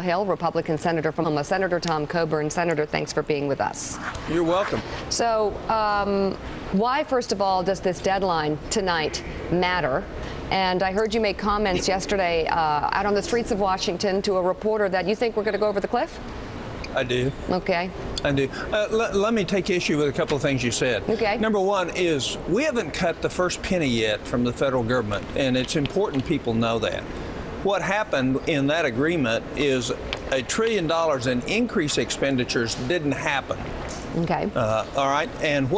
Hill, Republican Senator from Oklahoma. Senator Tom Coburn. Senator, thanks for being with us. You're welcome. So why, first of all, does this deadline tonight matter? And I heard you make comments yesterday out on the streets of Washington to a reporter that you think we're going to go over the cliff? I do. Okay. I do. Let me take issue with a couple of things you said. Okay. Number one is we haven't cut the first penny yet from the federal government, and it's important people know that. What happened in that agreement is $1 trillion in increased expenditures didn't happen. Okay. All right. And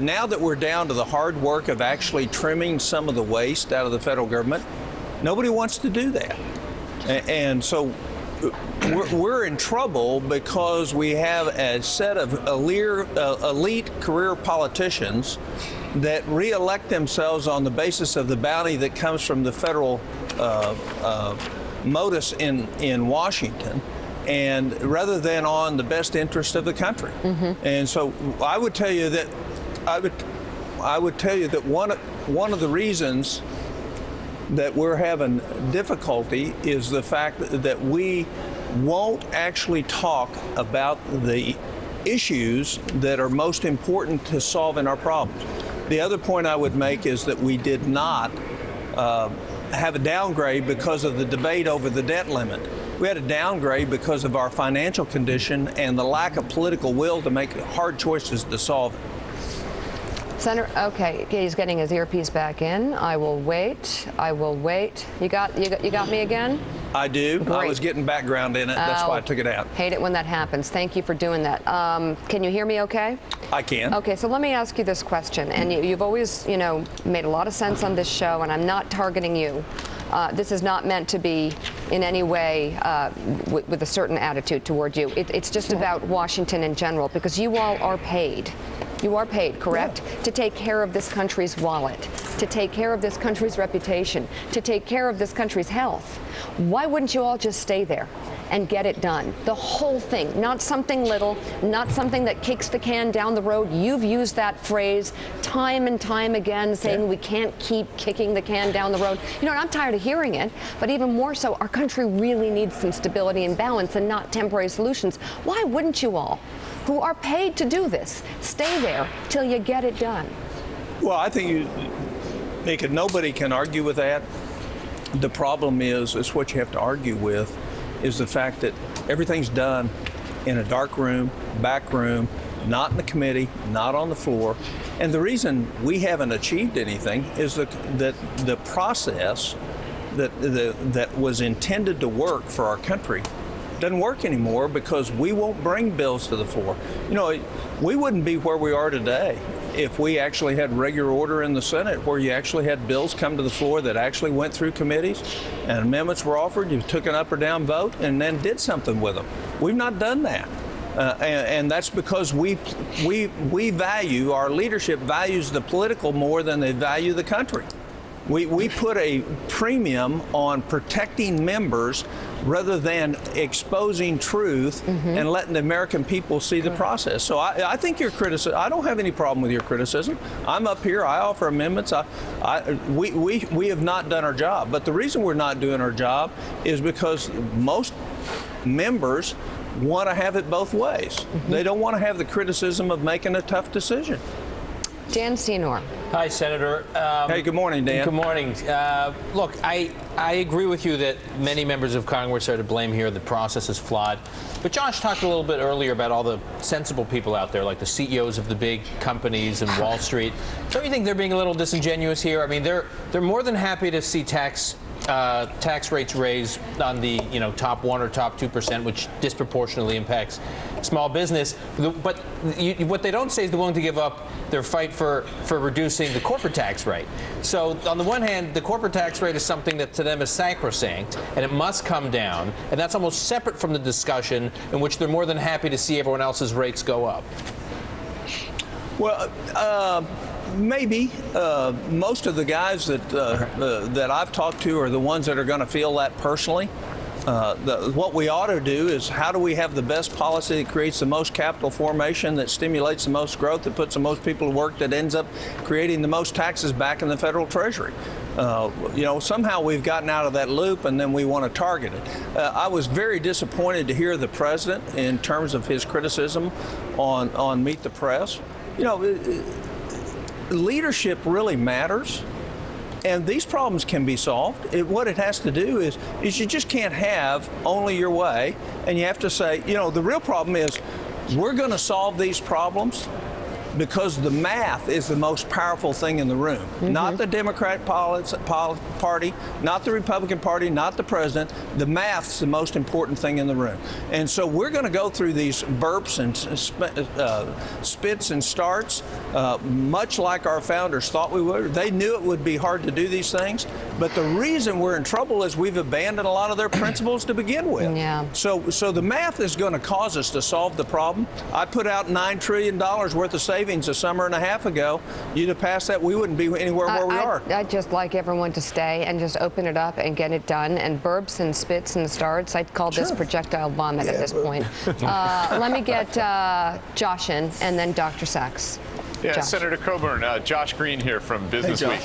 now that we're down to the hard work of actually trimming some of the waste out of the federal government, nobody wants to do that. And so we're in trouble because we have a set of elite career politicians that reelect themselves on the basis of the bounty that comes from the federal modus in Washington, and rather than on the best interest of the country. Mm-hmm. And so I would tell you that one of the reasons that we're having difficulty is the fact that we won't actually talk about the issues that are most important to solving our problems. The other point I would make is that we did not have a downgrade because of the debate over the debt limit. We had a downgrade because of our financial condition and the lack of political will to make hard choices to solve it. Senator, okay, he's getting his earpiece back in. I will wait. I will wait. You got me again? I do. Great. I was getting background in it. That's why I took it out. Hate it when that happens. Thank you for doing that. Can you hear me okay? I can. Okay, so let me ask you this question. And you've always, made a lot of sense on this show, and I'm not targeting you. This is not meant to be in any way with a certain attitude toward you. It's just about Washington in general, because you all are paid. You are paid, correct? Yeah. To take care of this country's wallet, to take care of this country's reputation, to take care of this country's health. Why wouldn't you all just stay there and get it done? The whole thing, not something little, not something that kicks the can down the road. You've used that phrase time and time again, saying we can't keep kicking the can down the road. And I'm tired of hearing it, but even more so, our country really needs some stability and balance and not temporary solutions. Why wouldn't you all, who are paid to do this, stay there till you get it done? Well, I think nobody can argue with that. The problem is what you have to argue with is the fact that everything's done in a dark room, back room, not in the committee, not on the floor. And the reason we haven't achieved anything is that the process that was intended to work for our country doesn't work anymore because we won't bring bills to the floor. We wouldn't be where we are today if we actually had regular order in the Senate where you actually had bills come to the floor that actually went through committees and amendments were offered, you took an up or down vote and then did something with them. We've not done that. And that's because we value, our leadership values the political more than they value the country. We put a premium on protecting members rather than exposing truth and letting the American people see the process. So I think your criticism, I don't have any problem with your criticism. I'm up here, I offer amendments. We have not done our job. But the reason we're not doing our job is because most members want to have it both ways. They don't want to have the criticism of making a tough decision. Dan Senor. Hi, Senator. Hey, good morning, Dan. Good morning. Look, I agree with you that many members of Congress are to blame here. The process is flawed. But Josh talked a little bit earlier about all the sensible people out there, like the CEOs of the big companies and Wall Street. Don't you think they're being a little disingenuous here? I mean, they're more than happy to see tax rates raised on the top 1 or top 2%, which disproportionately impacts small business. But what they don't say is they're willing to give up their fight for reducing the corporate tax rate. So on the one hand, the corporate tax rate is something that to them is sacrosanct, and it must come down. And that's almost separate from the discussion in which they're more than happy to see everyone else's rates go up. Well, maybe. Most of the guys that I've talked to are the ones that are going to feel that personally. What we ought to do is how do we have the best policy that creates the most capital formation, that stimulates the most growth, that puts the most people to work, that ends up creating the most taxes back in the federal treasury. Somehow we've gotten out of that loop, and then we want to target it. I was very disappointed to hear the president in terms of his criticism on Meet the Press. Leadership really matters. And these problems can be solved. What it has to do is you just can't have only your way. And you have to say, the real problem is we're going to solve these problems because the math is the most powerful thing in the room. Not the Democratic Party, not the Republican Party, not the president. The math's the most important thing in the room. And so we're going to go through these burps and spits and starts, much like our founders thought we would. They knew it would be hard to do these things. But the reason we're in trouble is we've abandoned a lot of their principles to begin with. Yeah. So the math is going to cause us to solve the problem. I put out $9 trillion worth of savings a summer and a half ago. You'd have passed that, we wouldn't be anywhere where we are. I'd just like everyone to stay and just open it up and get it done. And burps and spits and starts, I'd call this projectile vomit at this point. Let me get Josh in, and then Dr. Sachs. Yeah, Josh. Senator Coburn, Josh Green here from Business Week.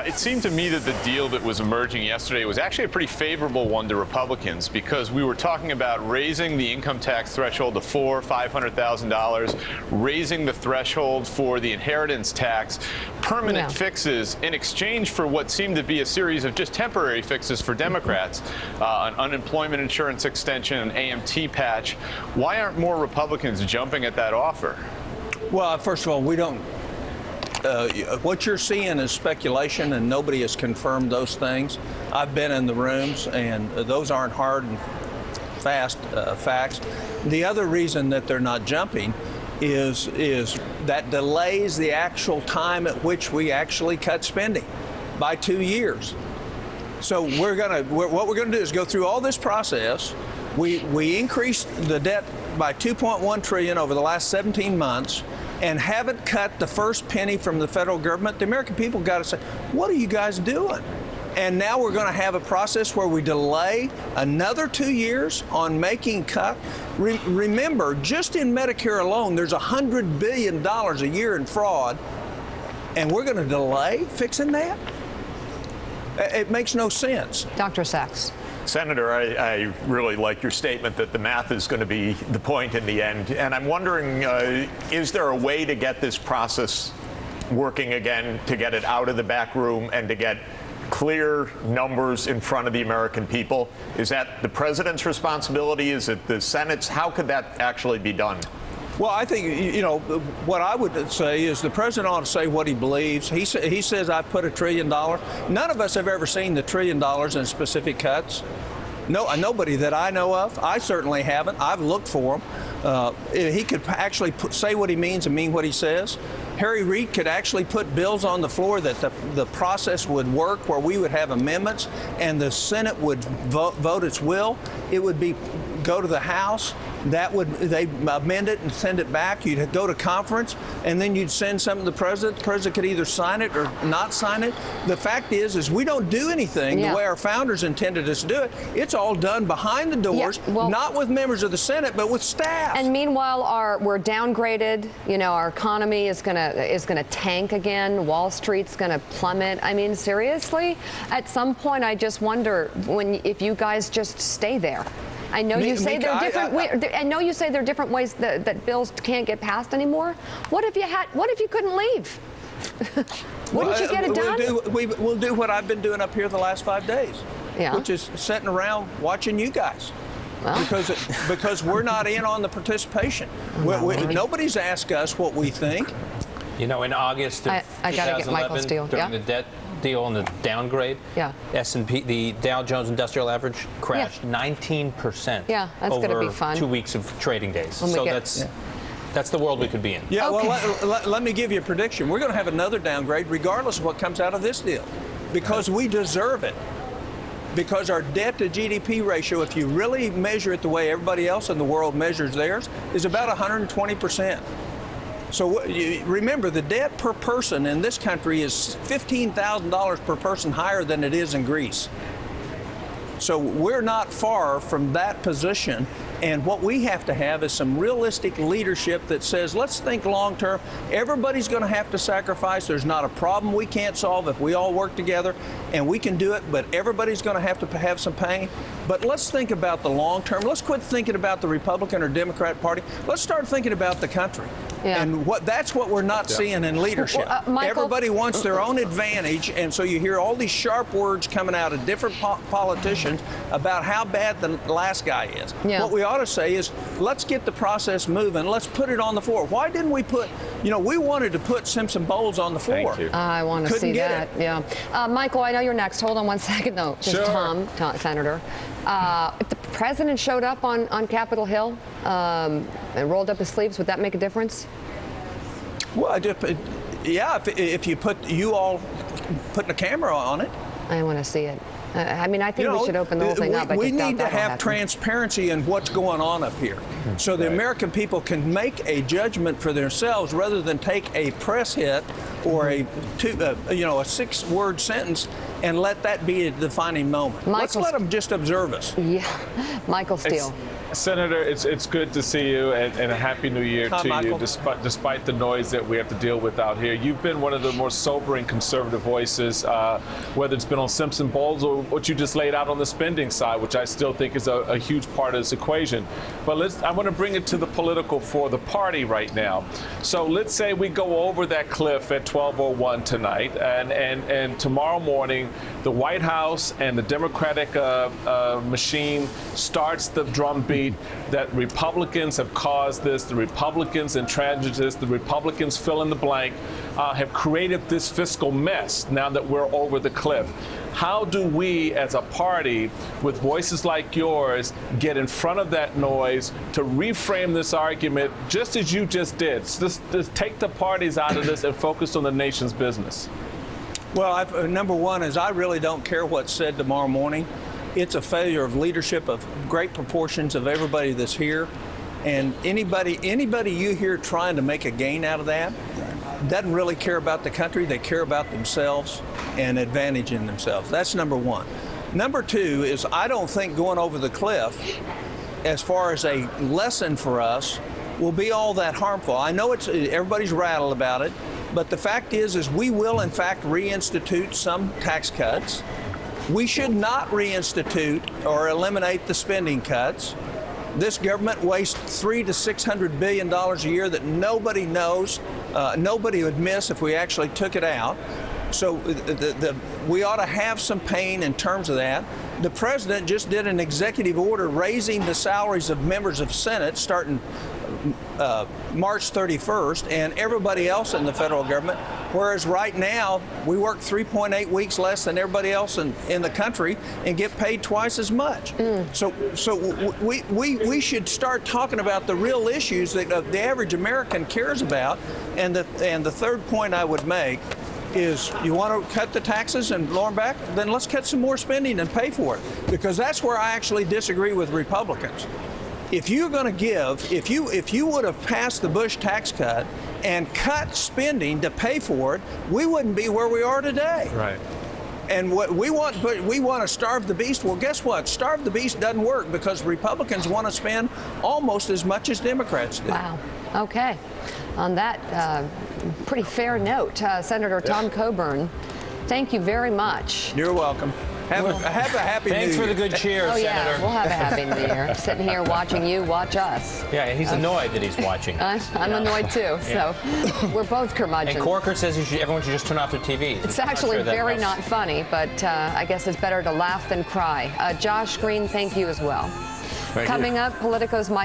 It seemed to me that the deal that was emerging yesterday was actually a pretty favorable one to Republicans, because we were talking about raising the income tax threshold to $500,000, raising the threshold for the inheritance tax, permanent fixes in exchange for what seemed to be a series of just temporary fixes for Democrats, an unemployment insurance extension, an AMT patch. Why aren't more Republicans jumping at that offer? Well, first of all, we don't. What you're seeing is speculation, and nobody has confirmed those things. I've been in the rooms, and those aren't hard and fast facts. The other reason that they're not jumping is that delays the actual time at which we actually cut spending by 2 years. So what we're gonna do is go through all this process. We increased the debt by $2.1 trillion over the last 17 months, and haven't cut the first penny from the federal government. The American people got to say, what are you guys doing? And now we're going to have a process where we delay another 2 years on making cut. Remember, just in Medicare alone, there's $100 billion a year in fraud, and we're going to delay fixing that? It makes no sense. Dr. Sachs. Senator, I really like your statement that the math is going to be the point in the end. And I'm wondering, is there a way to get this process working again, to get it out of the back room and to get clear numbers in front of the American people? Is that the president's responsibility? Is it the Senate's? How could that actually be done? Well, I think, what I would say is the president ought to say what he believes. He says, I put $1 trillion. None of us have ever seen the $1 trillion in specific cuts. No, nobody that I know of. I certainly haven't. I've looked for him. He could actually say what he means and mean what he says. Harry Reid could actually put bills on the floor that the process would work, where we would have amendments and the Senate would vote its will. It would go to the House. They amend it and send it back. You'd go to conference, and then you'd send something to the president. The president could either sign it or not sign it. The fact is we don't do anything the way our founders intended us to do it. It's all done behind the doors, not with members of the Senate, but with staff. And meanwhile, we're downgraded. Our economy is gonna tank again. Wall Street's gonna plummet. I mean, seriously, at some point, I just wonder if you guys just stay there. I know you say there are different. I know you say there are different ways that bills can't get passed anymore. What if you couldn't leave? Wouldn't you get it done? We'll do what I've been doing up here the last 5 days, which is sitting around watching you guys. Well. Because we're not in on the participation. Nobody's asked us what we think. In August of I gotta get Michael's deal. during the debt deal and the downgrade, S&P, the Dow Jones Industrial Average crashed 19%. Yeah, that's going to be fun. 2 weeks of trading days. So that's the world we could be in. Yeah, well, let me give you a prediction. We're going to have another downgrade regardless of what comes out of this deal, because we deserve it. Because our debt to GDP ratio, if you really measure it the way everybody else in the world measures theirs, is about 120%. So remember, the debt per person in this country is $15,000 per person higher than it is in Greece. So we're not far from that position. And what we have to have is some realistic leadership that says, let's think long term. Everybody's going to have to sacrifice. There's not a problem we can't solve if we all work together, and we can do it, but everybody's going to have some pain. But let's think about the long term. Let's quit thinking about the Republican or Democrat Party. Let's start thinking about the country. Yeah. And that's what we're not seeing in leadership. Well, everybody wants their own advantage, and so you hear all these sharp words coming out of different politicians about how bad the last guy is. Yeah. What we ought to say is, let's get the process moving. Let's put it on the floor. Why didn't we put, we wanted to put Simpson Bowles on the floor. Thank you. I want to see that. Yeah. Michael, I know you're next. Hold on one second, though. Just sure. Tom, Senator. If the president showed up on Capitol Hill and rolled up his sleeves, would that make a difference? Well, yeah, if you all putting a camera on it. I want to see it. I mean, I think we should open the whole thing up. We need to have transparency in what's going on up here, so the American people can make a judgment for themselves rather than take a press hit or a 6-word sentence and let that be a defining moment. Let's let them just observe us. Yeah, Michael Steele. Senator, it's good to see you, and a happy new year to Michael. you, despite the noise that we have to deal with out here. You've been one of the more sobering conservative voices, whether it's been on Simpson Bowles or what you just laid out on the spending side, which I still think is a huge part of this equation. But I want to bring it to the political for the party right now. So let's say we go over that cliff at 12:01 tonight, and tomorrow morning, the White House and the Democratic machine starts the drumbeat that Republicans have caused this, the Republicans intransiged this, the Republicans fill in the blank, have created this fiscal mess now that we're over the cliff. How do we as a party with voices like yours get in front of that noise to reframe this argument just as you just did? Just take the parties out of this and focus on the nation's business. Well, number one is I really don't care what's said tomorrow morning. It's a failure of leadership of great proportions of everybody that's here. And anybody you hear trying to make a gain out of that doesn't really care about the country. They care about themselves and advantaging themselves. That's number one. Number two is I don't think going over the cliff, as far as a lesson for us, will be all that harmful. I know everybody's rattled about it, but the fact is we will in fact reinstitute some tax cuts. We should not reinstitute or eliminate the spending cuts. This government wastes $300 to $600 billion a year that nobody knows, nobody would miss if we actually took it out. So we ought to have some pain in terms of that. The president just did an executive order raising the salaries of members of Senate starting March 31st, and everybody else in the federal government, whereas right now we work 3.8 weeks less than everybody else in the country and get paid twice as much. So we should start talking about the real issues that the average American cares about. And the third point I would make is you want to cut the taxes and lower them back, then let's cut some more spending and pay for it, because that's where I actually disagree with Republicans. If you're going to give, if you would have passed the Bush tax cut and cut spending to pay for it, we wouldn't be where we are today. Right. And what we want to starve the beast. Well, guess what? Starve the beast doesn't work because Republicans want to spend almost as much as Democrats do. Wow. Okay. On that pretty fair note, Senator Tom Coburn, thank you very much. You're welcome. Have a happy New Year. Thanks for the good cheer, Oh, Senator. yeah, we'll have a happy New Year. Sitting here watching you watch us. Yeah, and he's annoyed that he's watching. I'm annoyed too, so we're both curmudgeons. And Corker says everyone should just turn off their TVs. It's actually very not funny, but I guess it's better to laugh than cry. Josh Green, thank you as well. Coming up, Politico's Michael